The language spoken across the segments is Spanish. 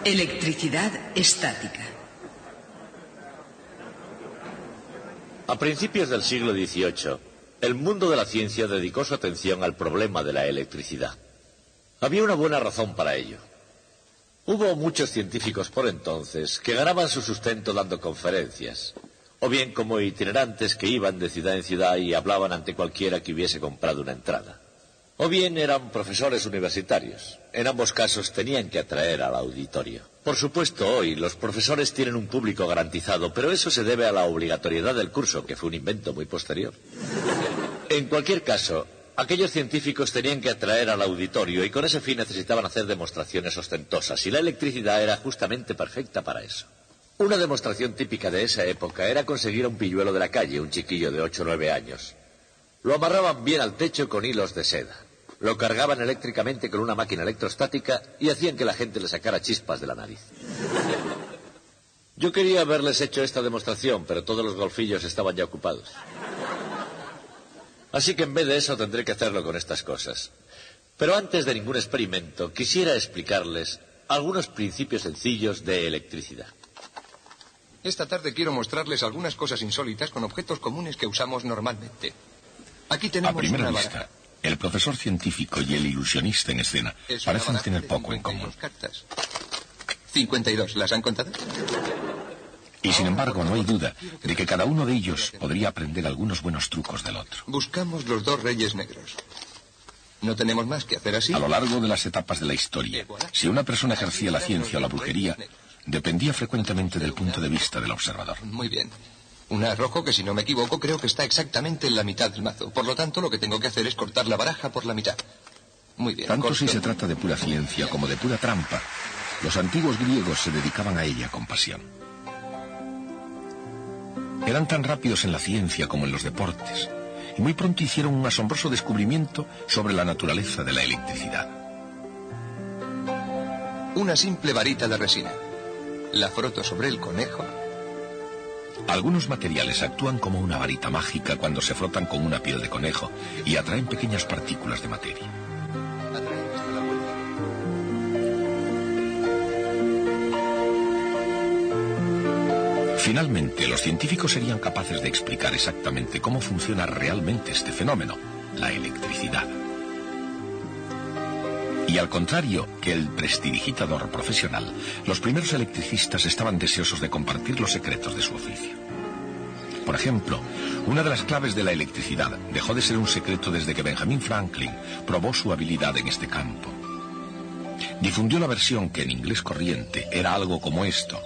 Electricidad estática. A principios del siglo XVIII, el mundo de la ciencia dedicó su atención al problema de la electricidad. Había una buena razón para ello. Hubo muchos científicos por entonces que ganaban su sustento dando conferencias, o bien como itinerantes que iban de ciudad en ciudad y hablaban ante cualquiera que hubiese comprado una entrada. O bien eran profesores universitarios. En ambos casos tenían que atraer al auditorio. Por supuesto, hoy los profesores tienen un público garantizado, pero eso se debe a la obligatoriedad del curso, que fue un invento muy posterior. En cualquier caso, aquellos científicos tenían que atraer al auditorio y con ese fin necesitaban hacer demostraciones ostentosas, y la electricidad era justamente perfecta para eso. Una demostración típica de esa época era conseguir a un pilluelo de la calle, un chiquillo de 8 o 9 años. Lo amarraban bien al techo con hilos de seda. Lo cargaban eléctricamente con una máquina electrostática y hacían que la gente le sacara chispas de la nariz. Yo quería haberles hecho esta demostración, pero todos los golfillos estaban ya ocupados. Así que en vez de eso tendré que hacerlo con estas cosas. Pero antes de ningún experimento, quisiera explicarles algunos principios sencillos de electricidad. Esta tarde quiero mostrarles algunas cosas insólitas con objetos comunes que usamos normalmente. Aquí tenemos a primera una vista, baraja. El profesor científico y el ilusionista en escena parecen tener poco en común. Cartas. 52, ¿las han contado? Y sin embargo, no hay duda de que cada uno de ellos podría aprender algunos buenos trucos del otro. Buscamos los dos reyes negros. No tenemos más que hacer así. A lo largo de las etapas de la historia, si una persona ejercía la ciencia o la brujería, dependía frecuentemente del punto de vista del observador. Muy bien. Un as rojo que, si no me equivoco, creo que está exactamente en la mitad del mazo. Por lo tanto, lo que tengo que hacer es cortar la baraja por la mitad. Muy bien. Tanto si se trata de pura ciencia como de pura trampa, los antiguos griegos se dedicaban a ella con pasión. Eran tan rápidos en la ciencia como en los deportes, y muy pronto hicieron un asombroso descubrimiento sobre la naturaleza de la electricidad. Una simple varita de resina. La froto sobre el conejo. Algunos materiales actúan como una varita mágica cuando se frotan con una piel de conejo y atraen pequeñas partículas de materia. Finalmente, los científicos serían capaces de explicar exactamente cómo funciona realmente este fenómeno, la electricidad. Y al contrario que el prestidigitador profesional, los primeros electricistas estaban deseosos de compartir los secretos de su oficio. Por ejemplo, una de las claves de la electricidad dejó de ser un secreto desde que Benjamin Franklin probó su habilidad en este campo. Difundió la versión que en inglés corriente era algo como esto.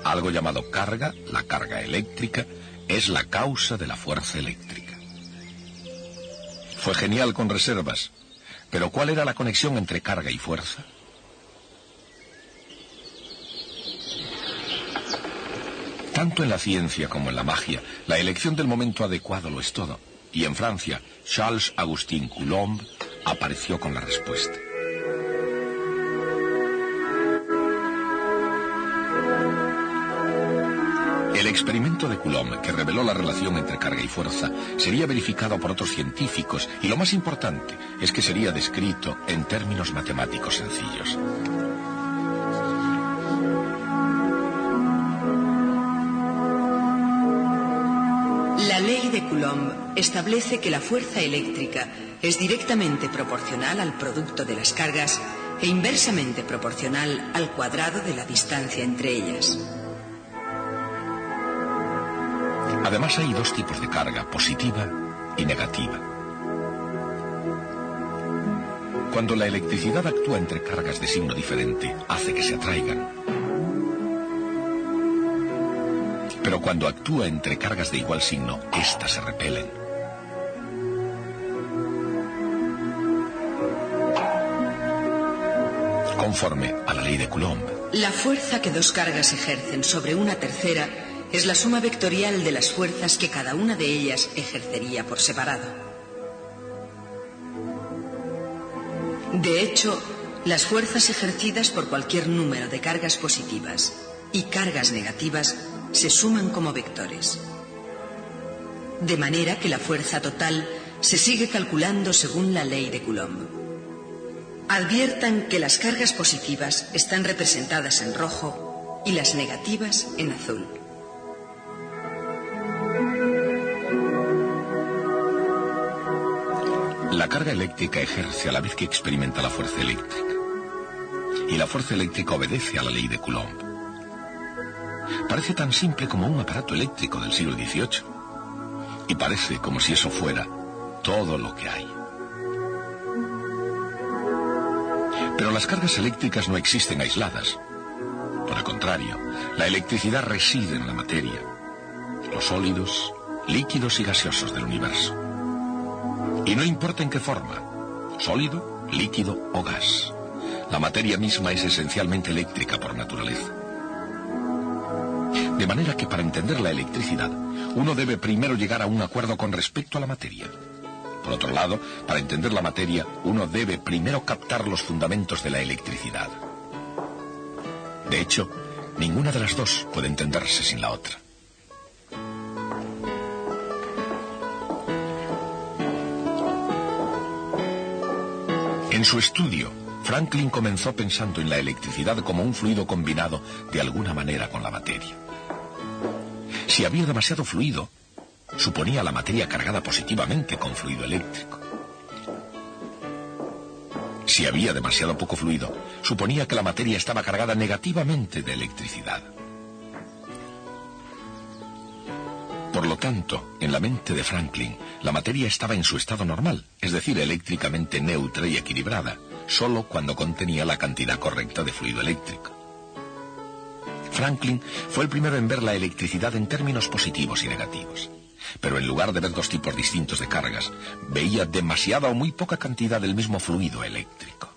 Algo llamado carga, la carga eléctrica, es la causa de la fuerza eléctrica. Fue genial con reservas. Pero ¿cuál era la conexión entre carga y fuerza? Tanto en la ciencia como en la magia, la elección del momento adecuado lo es todo. Y en Francia, Charles-Augustin Coulomb apareció con la respuesta. El experimento de Coulomb, que reveló la relación entre carga y fuerza, sería verificado por otros científicos y lo más importante es que sería descrito en términos matemáticos sencillos. La ley de Coulomb establece que la fuerza eléctrica es directamente proporcional al producto de las cargas e inversamente proporcional al cuadrado de la distancia entre ellas. Además hay dos tipos de carga, positiva y negativa. Cuando la electricidad actúa entre cargas de signo diferente, hace que se atraigan. Pero cuando actúa entre cargas de igual signo, éstas se repelen. Conforme a la ley de Coulomb, la fuerza que dos cargas ejercen sobre una tercera es la suma vectorial de las fuerzas que cada una de ellas ejercería por separado. De hecho, las fuerzas ejercidas por cualquier número de cargas positivas y cargas negativas se suman como vectores. De manera que la fuerza total se sigue calculando según la ley de Coulomb. Adviertan que las cargas positivas están representadas en rojo y las negativas en azul. La carga eléctrica ejerce a la vez que experimenta la fuerza eléctrica. Y la fuerza eléctrica obedece a la ley de Coulomb. Parece tan simple como un aparato eléctrico del siglo XVIII. Y parece como si eso fuera todo lo que hay. Pero las cargas eléctricas no existen aisladas. Por el contrario, la electricidad reside en la materia, los sólidos, líquidos y gaseosos del universo. Y no importa en qué forma, sólido, líquido o gas, la materia misma es esencialmente eléctrica por naturaleza. De manera que para entender la electricidad, uno debe primero llegar a un acuerdo con respecto a la materia. Por otro lado, para entender la materia, uno debe primero captar los fundamentos de la electricidad. De hecho, ninguna de las dos puede entenderse sin la otra. En su estudio, Franklin comenzó pensando en la electricidad como un fluido combinado de alguna manera con la materia. Si había demasiado fluido, suponía la materia cargada positivamente con fluido eléctrico. Si había demasiado poco fluido, suponía que la materia estaba cargada negativamente de electricidad. Por lo tanto, en la mente de Franklin, la materia estaba en su estado normal, es decir, eléctricamente neutra y equilibrada, solo cuando contenía la cantidad correcta de fluido eléctrico. Franklin fue el primero en ver la electricidad en términos positivos y negativos. Pero en lugar de ver dos tipos distintos de cargas, veía demasiada o muy poca cantidad del mismo fluido eléctrico.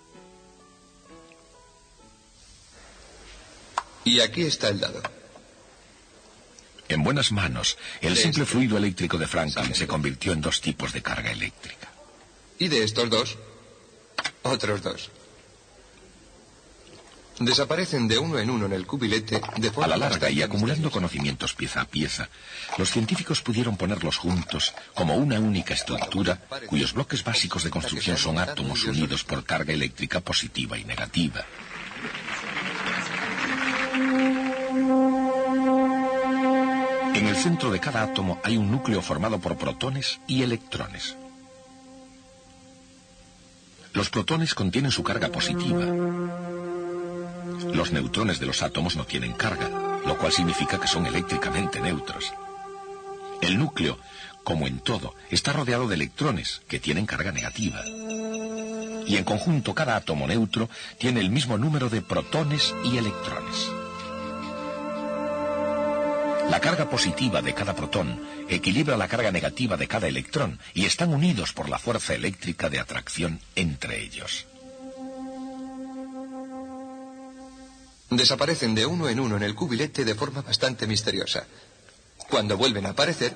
Y aquí está el dado. En buenas manos, el simple fluido eléctrico de Franklin se convirtió en dos tipos de carga eléctrica. Y de estos dos, otros dos. Desaparecen de uno en el cubilete de forma... A la larga y acumulando conocimientos pieza a pieza, los científicos pudieron ponerlos juntos como una única estructura cuyos bloques básicos de construcción son átomos unidos por carga eléctrica positiva y negativa. En el centro de cada átomo hay un núcleo formado por protones y electrones. Los protones contienen su carga positiva. Los neutrones de los átomos no tienen carga, lo cual significa que son eléctricamente neutros. El núcleo, como en todo, está rodeado de electrones que tienen carga negativa. Y en conjunto cada átomo neutro tiene el mismo número de protones y electrones. La carga positiva de cada protón equilibra la carga negativa de cada electrón y están unidos por la fuerza eléctrica de atracción entre ellos. Desaparecen de uno en el cubilete de forma bastante misteriosa. Cuando vuelven a aparecer...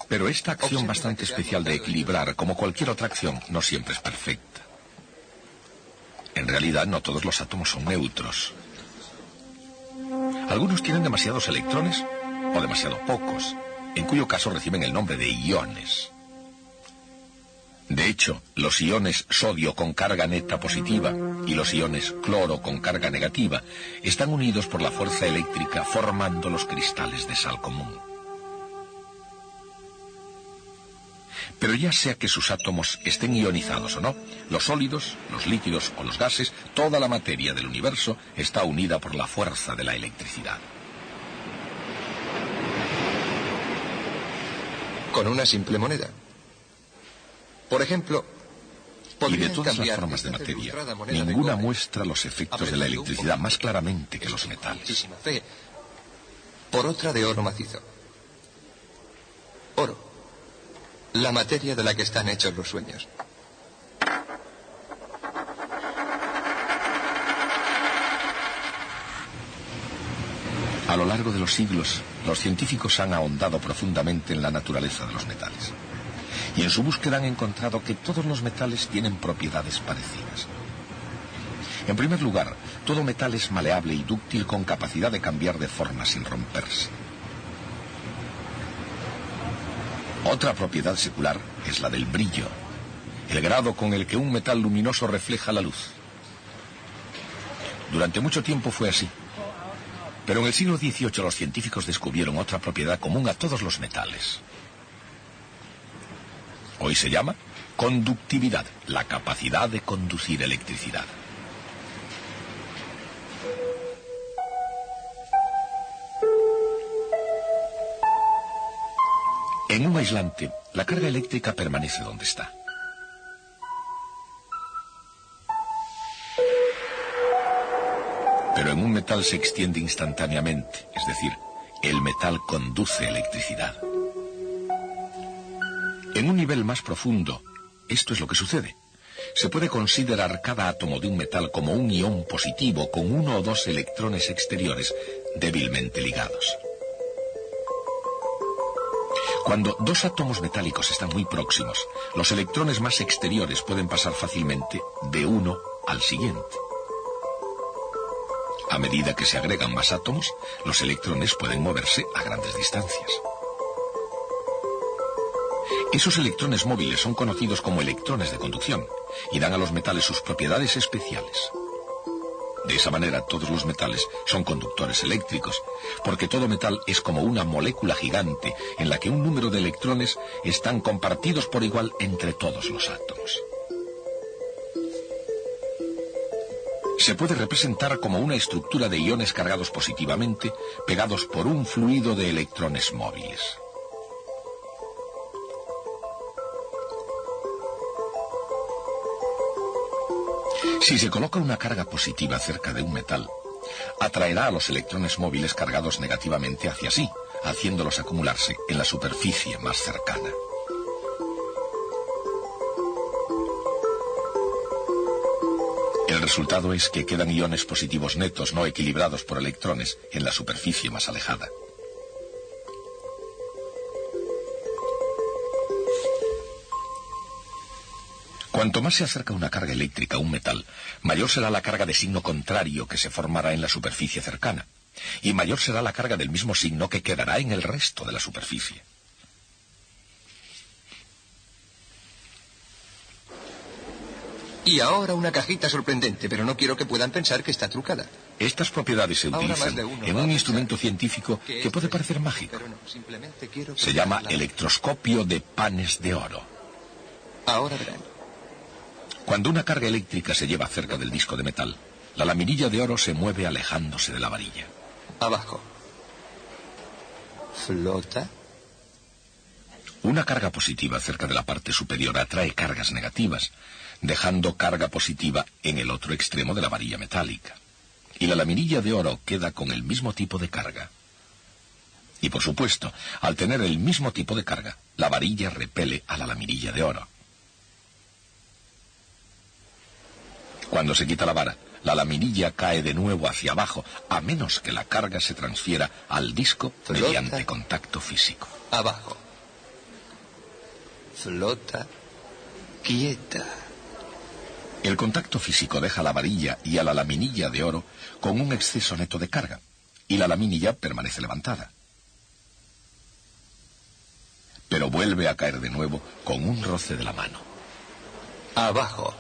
Pero esta acción bastante especial de equilibrar, como cualquier otra acción, no siempre es perfecta. En realidad, no todos los átomos son neutros. Algunos tienen demasiados electrones o demasiado pocos, en cuyo caso reciben el nombre de iones. De hecho, los iones sodio con carga neta positiva y los iones cloro con carga negativa están unidos por la fuerza eléctrica formando los cristales de sal común. Pero ya sea que sus átomos estén ionizados o no, los sólidos, los líquidos o los gases, toda la materia del universo está unida por la fuerza de la electricidad. Con una simple moneda. Por ejemplo, y de todas las formas de materia, ninguna muestra los efectos de la electricidad más claramente que los metales. Por otra de oro macizo. Oro. La materia de la que están hechos los sueños. A lo largo de los siglos, los científicos han ahondado profundamente en la naturaleza de los metales. Y en su búsqueda han encontrado que todos los metales tienen propiedades parecidas. En primer lugar, todo metal es maleable y dúctil con capacidad de cambiar de forma sin romperse. Otra propiedad secular es la del brillo, el grado con el que un metal luminoso refleja la luz. Durante mucho tiempo fue así. Pero en el siglo XVIII los científicos descubrieron otra propiedad común a todos los metales. Hoy se llama conductividad, la capacidad de conducir electricidad. En un aislante, la carga eléctrica permanece donde está. Pero en un metal se extiende instantáneamente, es decir, el metal conduce electricidad. En un nivel más profundo, esto es lo que sucede. Se puede considerar cada átomo de un metal como un ion positivo con uno o dos electrones exteriores débilmente ligados. Cuando dos átomos metálicos están muy próximos, los electrones más exteriores pueden pasar fácilmente de uno al siguiente. A medida que se agregan más átomos, los electrones pueden moverse a grandes distancias. Esos electrones móviles son conocidos como electrones de conducción y dan a los metales sus propiedades especiales. De esa manera, todos los metales son conductores eléctricos, porque todo metal es como una molécula gigante en la que un número de electrones están compartidos por igual entre todos los átomos. Se puede representar como una estructura de iones cargados positivamente, pegados por un fluido de electrones móviles. Si se coloca una carga positiva cerca de un metal, atraerá a los electrones móviles cargados negativamente hacia sí, haciéndolos acumularse en la superficie más cercana. El resultado es que quedan iones positivos netos no equilibrados por electrones en la superficie más alejada. Cuanto más se acerca una carga eléctrica a un metal, mayor será la carga de signo contrario que se formará en la superficie cercana, y mayor será la carga del mismo signo que quedará en el resto de la superficie. Y ahora una cajita sorprendente, pero no quiero que puedan pensar que está trucada. Estas propiedades se utilizan en un instrumento científico que puede parecer mágico. Se llama electroscopio de panes de oro. Ahora verán. Cuando una carga eléctrica se lleva cerca del disco de metal, la laminilla de oro se mueve alejándose de la varilla. Abajo. Flota. Una carga positiva cerca de la parte superior atrae cargas negativas, dejando carga positiva en el otro extremo de la varilla metálica. Y la laminilla de oro queda con el mismo tipo de carga. Y por supuesto, al tener el mismo tipo de carga, la varilla repele a la laminilla de oro. Cuando se quita la vara, la laminilla cae de nuevo hacia abajo, a menos que la carga se transfiera al disco mediante contacto físico. Abajo. Flota. Quieta. El contacto físico deja a la varilla y a la laminilla de oro con un exceso neto de carga, y la laminilla permanece levantada. Pero vuelve a caer de nuevo con un roce de la mano. Abajo.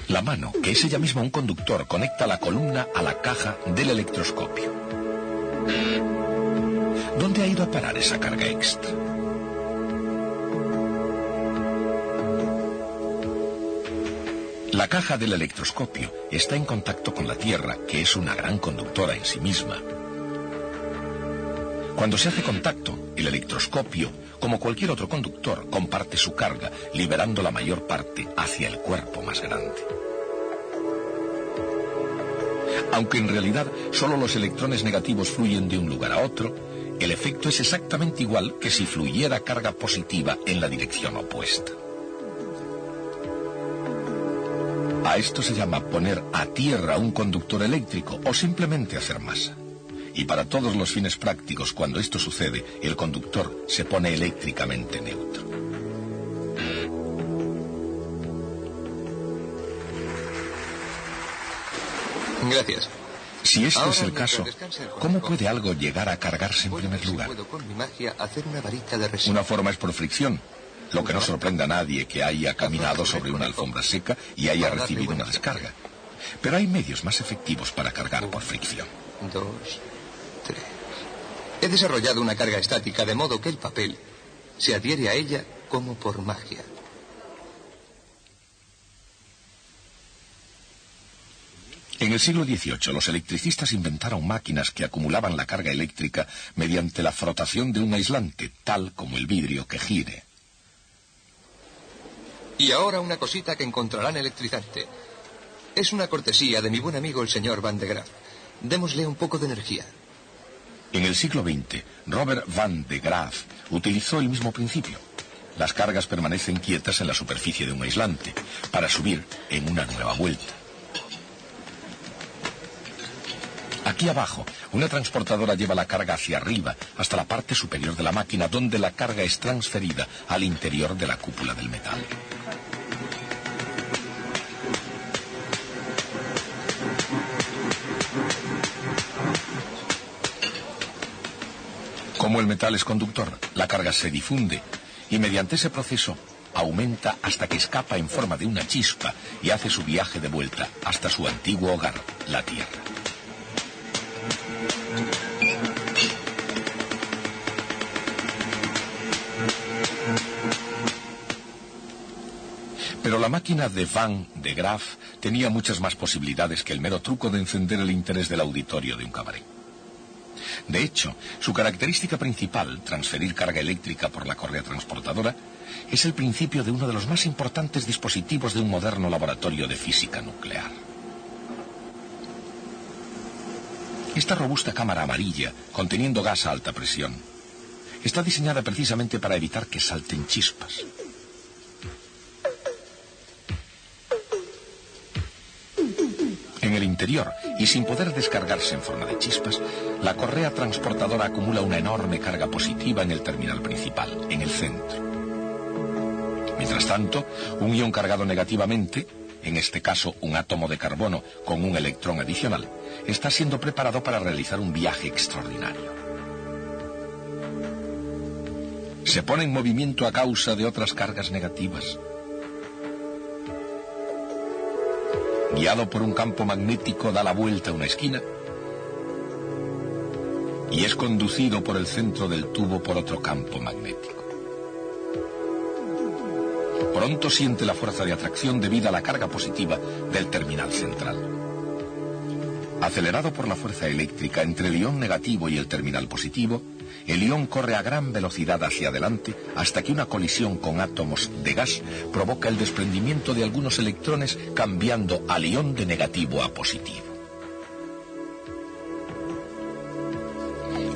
La mano, que es ella misma un conductor, conecta la columna a la caja del electroscopio. ¿Dónde ha ido a parar esa carga extra? La caja del electroscopio está en contacto con la Tierra, que es una gran conductora en sí misma. Cuando se hace contacto, el electroscopio, como cualquier otro conductor, comparte su carga, liberando la mayor parte hacia el cuerpo más grande. Aunque en realidad solo los electrones negativos fluyen de un lugar a otro, el efecto es exactamente igual que si fluyera carga positiva en la dirección opuesta. A esto se llama poner a tierra un conductor eléctrico o simplemente hacer masa. Y para todos los fines prácticos, cuando esto sucede, el conductor se pone eléctricamente neutro. Gracias. Si este es el caso, ¿cómo puede algo llegar a cargarse en primer lugar? Puedo con mi magia hacer una varita de resina. Una forma es por fricción, lo que no sorprende a nadie que haya caminado sobre una alfombra seca y haya recibido una descarga. Pero hay medios más efectivos para cargar por fricción. 2, 3. He desarrollado una carga estática de modo que el papel se adhiere a ella como por magia. En el siglo XVIII, los electricistas inventaron máquinas que acumulaban la carga eléctrica mediante la frotación de un aislante, tal como el vidrio que gire. Y ahora una cosita que encontrarán electrizante. Es una cortesía de mi buen amigo el señor Van de Graaff. Démosle un poco de energía. En el siglo XX, Robert Van de Graaff utilizó el mismo principio. Las cargas permanecen quietas en la superficie de un aislante, para subir en una nueva vuelta. Aquí abajo, una transportadora lleva la carga hacia arriba, hasta la parte superior de la máquina, donde la carga es transferida al interior de la cúpula del metal. Como el metal es conductor, la carga se difunde y mediante ese proceso aumenta hasta que escapa en forma de una chispa y hace su viaje de vuelta hasta su antiguo hogar, la Tierra. Pero la máquina de Van de Graaff tenía muchas más posibilidades que el mero truco de encender el interés del auditorio de un cabaret. De hecho, su característica principal, transferir carga eléctrica por la correa transportadora, es el principio de uno de los más importantes dispositivos de un moderno laboratorio de física nuclear. Esta robusta cámara amarilla, conteniendo gas a alta presión, está diseñada precisamente para evitar que salten chispas. En el interior, y sin poder descargarse en forma de chispas, la correa transportadora acumula una enorme carga positiva en el terminal principal, en el centro. Mientras tanto, un ion cargado negativamente, en este caso un átomo de carbono con un electrón adicional, está siendo preparado para realizar un viaje extraordinario. Se pone en movimiento a causa de otras cargas negativas. Guiado por un campo magnético, da la vuelta a una esquina y es conducido por el centro del tubo por otro campo magnético. Pronto siente la fuerza de atracción debido a la carga positiva del terminal central. Acelerado por la fuerza eléctrica entre el ion negativo y el terminal positivo, el ion corre a gran velocidad hacia adelante hasta que una colisión con átomos de gas provoca el desprendimiento de algunos electrones, cambiando al ion de negativo a positivo.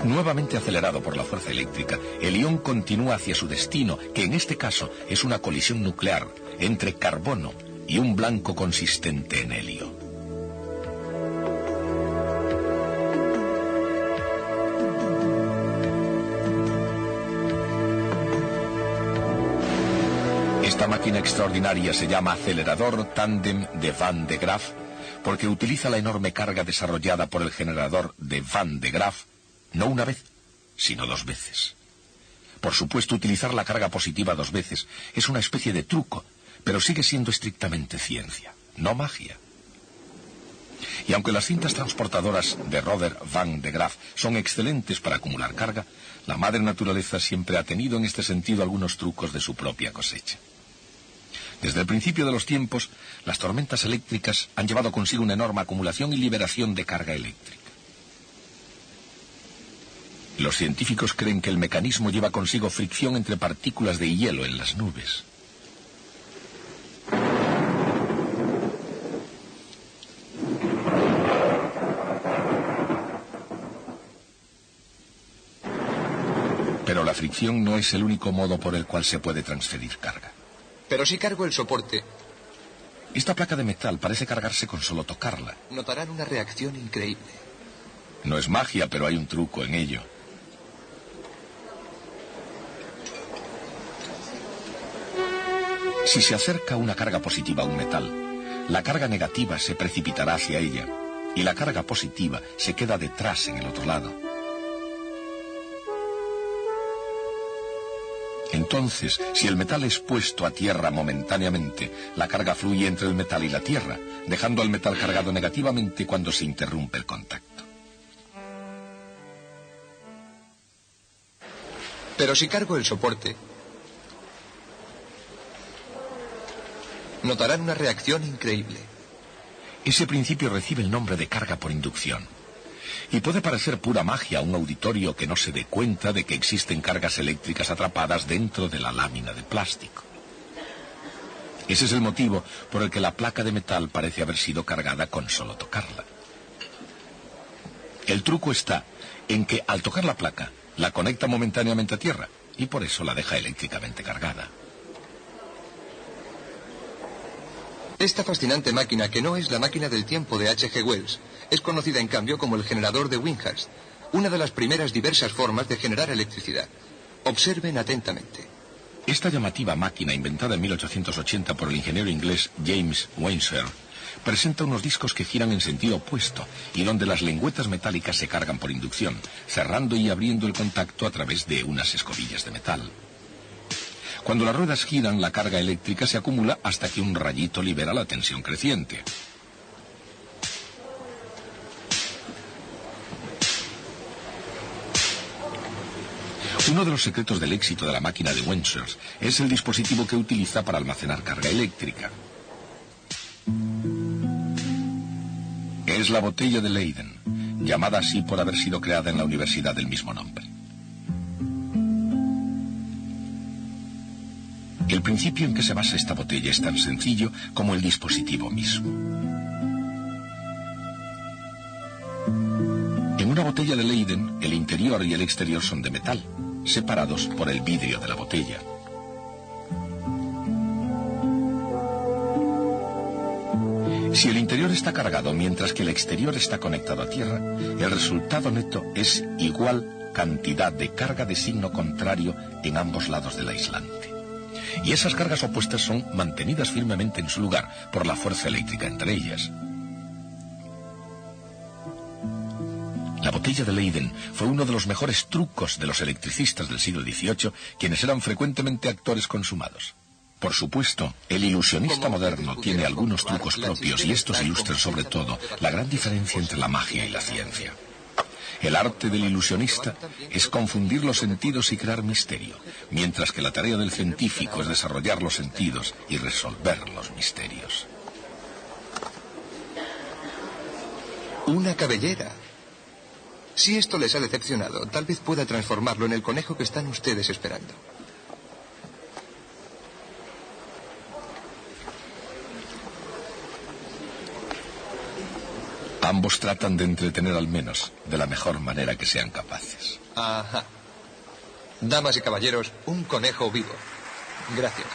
Nuevamente acelerado por la fuerza eléctrica, el ion continúa hacia su destino, que en este caso es una colisión nuclear entre carbono y un blanco consistente en helio. Esta máquina extraordinaria se llama acelerador tándem de Van de Graaff porque utiliza la enorme carga desarrollada por el generador de Van de Graaff no una vez, sino 2 veces. Por supuesto, utilizar la carga positiva 2 veces es una especie de truco, pero sigue siendo estrictamente ciencia, no magia. Y aunque las cintas transportadoras de Robert Van de Graaff son excelentes para acumular carga, la madre naturaleza siempre ha tenido en este sentido algunos trucos de su propia cosecha. Desde el principio de los tiempos, las tormentas eléctricas han llevado consigo una enorme acumulación y liberación de carga eléctrica. Los científicos creen que el mecanismo lleva consigo fricción entre partículas de hielo en las nubes. Pero la fricción no es el único modo por el cual se puede transferir carga. Pero si cargo el soporte... Esta placa de metal parece cargarse con solo tocarla. Notarán una reacción increíble. No es magia, pero hay un truco en ello. Si se acerca una carga positiva a un metal, la carga negativa se precipitará hacia ella y la carga positiva se queda detrás en el otro lado. Entonces, si el metal es puesto a tierra momentáneamente, la carga fluye entre el metal y la tierra, dejando al metal cargado negativamente cuando se interrumpe el contacto. Pero si cargo el soporte, notarán una reacción increíble. Ese principio recibe el nombre de carga por inducción. Y puede parecer pura magia a un auditorio que no se dé cuenta de que existen cargas eléctricas atrapadas dentro de la lámina de plástico. Ese es el motivo por el que la placa de metal parece haber sido cargada con solo tocarla. El truco está en que al tocar la placa, la conecta momentáneamente a tierra y por eso la deja eléctricamente cargada. Esta fascinante máquina, que no es la máquina del tiempo de H.G. Wells, es conocida en cambio como el generador de Winghurst, una de las primeras diversas formas de generar electricidad. Observen atentamente. Esta llamativa máquina, inventada en 1880 por el ingeniero inglés James Wenshaw, presenta unos discos que giran en sentido opuesto y donde las lengüetas metálicas se cargan por inducción, cerrando y abriendo el contacto a través de unas escobillas de metal. Cuando las ruedas giran, la carga eléctrica se acumula hasta que un rayito libera la tensión creciente. Uno de los secretos del éxito de la máquina de Wenshaw es el dispositivo que utiliza para almacenar carga eléctrica. Es la botella de Leyden, llamada así por haber sido creada en la universidad del mismo nombre. El principio en que se basa esta botella es tan sencillo como el dispositivo mismo. En una botella de Leyden, el interior y el exterior son de metal, separados por el vidrio de la botella. Si el interior está cargado mientras que el exterior está conectado a tierra, el resultado neto es igual cantidad de carga de signo contrario en ambos lados del aislante. Y esas cargas opuestas son mantenidas firmemente en su lugar por la fuerza eléctrica entre ellas. La botella de Leyden fue uno de los mejores trucos de los electricistas del siglo XVIII, quienes eran frecuentemente actores consumados. Por supuesto, el ilusionista moderno tiene algunos trucos propios y estos ilustran sobre todo la gran diferencia entre la magia y la ciencia. El arte del ilusionista es confundir los sentidos y crear misterio, mientras que la tarea del científico es desarrollar los sentidos y resolver los misterios. Una cabellera. Si esto les ha decepcionado, tal vez pueda transformarlo en el conejo que están ustedes esperando. Ambos tratan de entretener al menos de la mejor manera que sean capaces. Ajá. Damas y caballeros, un conejo vivo. Gracias.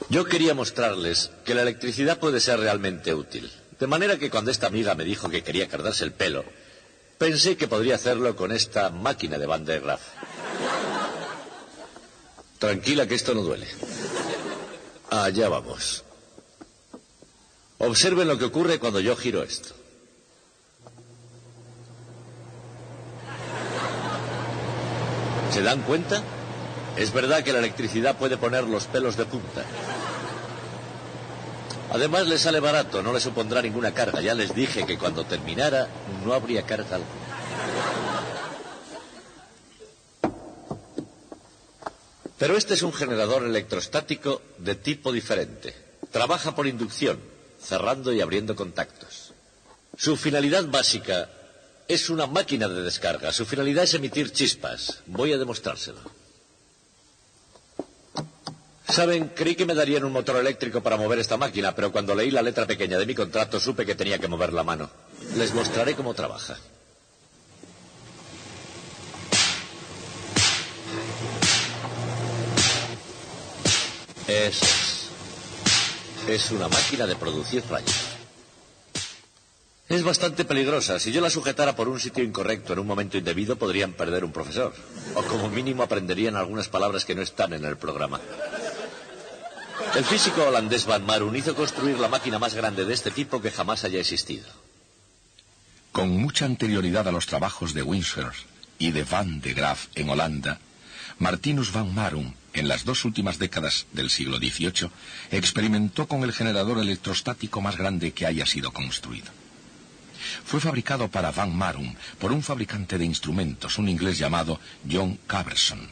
Yo quería mostrarles que la electricidad puede ser realmente útil. De manera que cuando esta amiga me dijo que quería cortarse el pelo, pensé que podría hacerlo con esta máquina de Van de Graaff. Tranquila, que esto no duele. Allá vamos. Observen lo que ocurre cuando yo giro esto. ¿Se dan cuenta? Es verdad que la electricidad puede poner los pelos de punta. Además, le sale barato, no le supondrá ninguna carga. Ya les dije que cuando terminara no habría carga alguna. Pero este es un generador electrostático de tipo diferente. Trabaja por inducción, cerrando y abriendo contactos. Su finalidad básica es una máquina de descarga. Su finalidad es emitir chispas. Voy a demostrárselo. Saben, creí que me darían un motor eléctrico para mover esta máquina, pero cuando leí la letra pequeña de mi contrato supe que tenía que mover la mano. Les mostraré cómo trabaja. Eso es. Es una máquina de producir rayos. Es bastante peligrosa. Si yo la sujetara por un sitio incorrecto en un momento indebido, podrían perder un profesor. O como mínimo aprenderían algunas palabras que no están en el programa. El físico holandés Van Marum hizo construir la máquina más grande de este tipo que jamás haya existido. Con mucha anterioridad a los trabajos de Windsorst y de Van de Graaff en Holanda, Martinus Van Marum, en las 2 últimas décadas del siglo XVIII, experimentó con el generador electrostático más grande que haya sido construido. Fue fabricado para Van Marum por un fabricante de instrumentos, un inglés llamado John Caberson.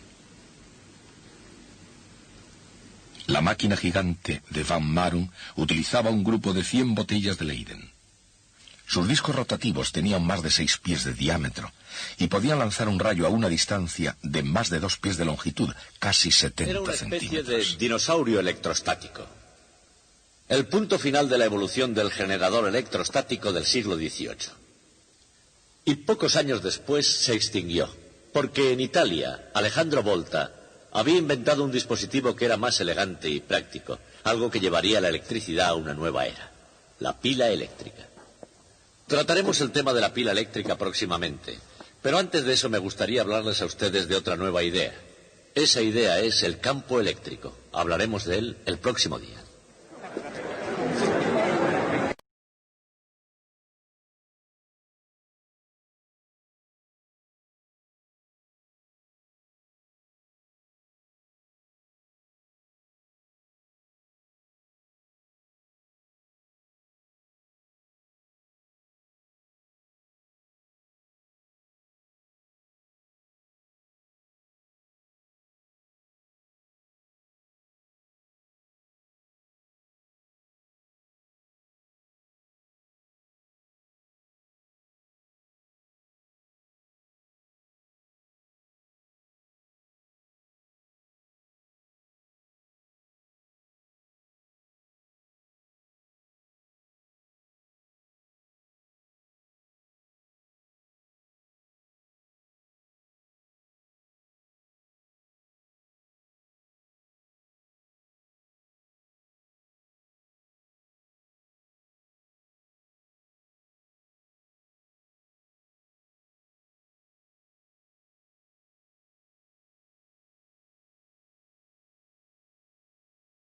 La máquina gigante de Van Marum utilizaba un grupo de 100 botellas de Leyden. Sus discos rotativos tenían más de 6 pies de diámetro y podían lanzar un rayo a una distancia de más de 2 pies de longitud, casi 70 Era una centímetros. especie de dinosaurio electrostático. El punto final de la evolución del generador electrostático del siglo XVIII. Y pocos años después se extinguió, porque en Italia, Alejandro Volta había inventado un dispositivo que era más elegante y práctico, algo que llevaría la electricidad a una nueva era, la pila eléctrica. Trataremos el tema de la pila eléctrica próximamente, pero antes de eso me gustaría hablarles a ustedes de otra nueva idea. Esa idea es el campo eléctrico. Hablaremos de él el próximo día.